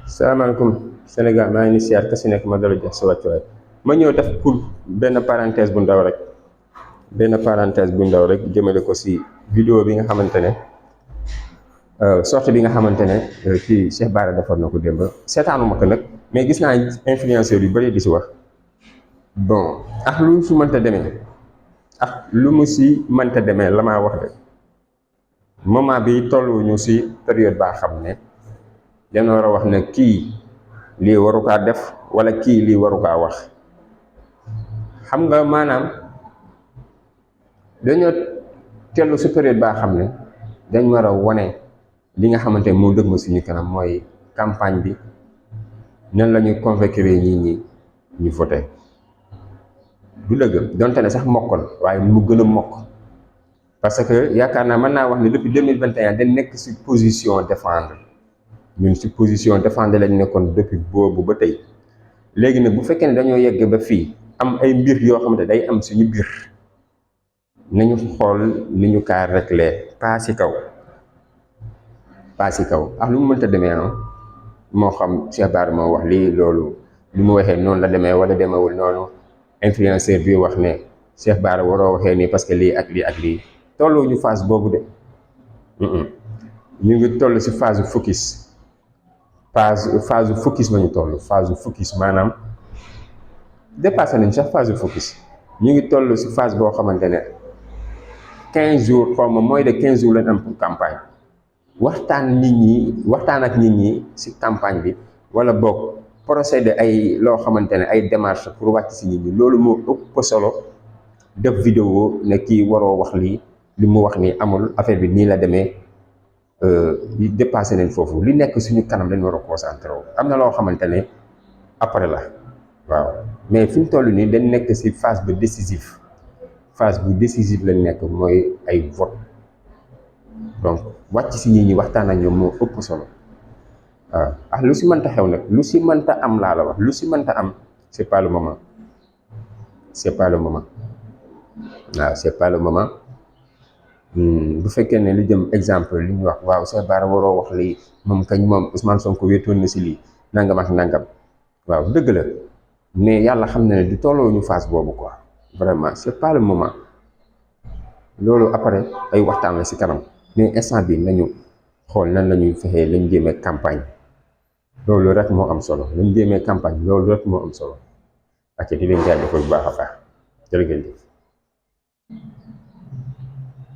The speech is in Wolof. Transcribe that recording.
salaamaaleykum Sénégal maa ngi ni siyaar ka si nekk ma dala jox sa wàccuwaay ma ñëw def pour benn parenthèse bu ndaw rek jëmale ko si vidéo bi nga xamante ne sortie bi nga xamante ne kii Cheikh Bara defoon na ko démb seetaanuma ko nag mais gis naa influenceurs yu bëri di si wax bon ak lu su mënta demee ak lu mu si mënta demee la maa wax rek moment bi tolluñu si période baa xam ne dana war a wax ne kii lii waru kaa def wala kii lii waru kaa wax xam nga maanaam dañoo tellu si période baa xam ne dañ war a wane li nga xamante ne moo dëgg ma suñu kanam mooy campagne bi nan la ñuy convaincre ñi ñu voté du dëgg donte ne sax mokkoon waaye mu gën a mokk parce que yaakaar naa mën naa wax ne depuis 2021 dañ nekk si position défendre ñun si position défendre lañ nekkoon depuis boobu ba tey léegi nag bu fekkee ne dañoo yegg ba fii am ay mbir yoo xamante day am suñu biir nañu xool ni ñu kaa réglé pas si kaw ak lu mu mënta demee moo xam Cheikh Bara moo wax lii loolu lu mu waxee noonu la demee wala demewul noonu influenceur bi wax ne Cheikh Bara waroo waxee nii parce que lii ak lii tolloo ñu phase boobu de ñu ngi toll si phase focus la ñu toll phase focus maanaam dépassé nañ sax phase focus ñu ngi toll si phase boo xamante ne 15 jours xaw ma moins de 15 jours lañ am pour campagne waxtaan ak nit ñi si campagne bi wala boog procédé ay loo xamante ne ay démarches pour wàcc si nit ñi loolu moo ëpp solo def vidéo ne kii waroo wax lii li mu wax nii amul affaire bi nii la demee. Li dépassé nañ foofu li nekk suñu kanam dañ war a concentré wu am na loo xamante ne après la waaw mais fi mu toll nii dañ nekk si phase bu décisive lañ nekk mooy ay vote donc wàcc si nit ñi waxtaan ak ñoom moo ëpp solo waaw ah lu si mënta xew nag lu si mënta am laa la wax lu si mënta am c'est pas le moment bu fekkee ne li jëm exemple li ñu wax waaw Cheikh Bara waroo wax lii moom Ousmane Sonko wéetoon na si lii nangam ak nangam waaw dëgg la mais yàlla xam na ne du tolloo ñu phase boobu quoi vraiment c'est pas le moment loolu après ay waxtaan la si kanam mais instant bi nañu xool nan la ñuy fexee lañ jéemee campagne loolu rek moo am solo lañ jéemee campagne loolu rek moo am solo ak di leen jaajëfal bu baax a baax jërë ngeen jëf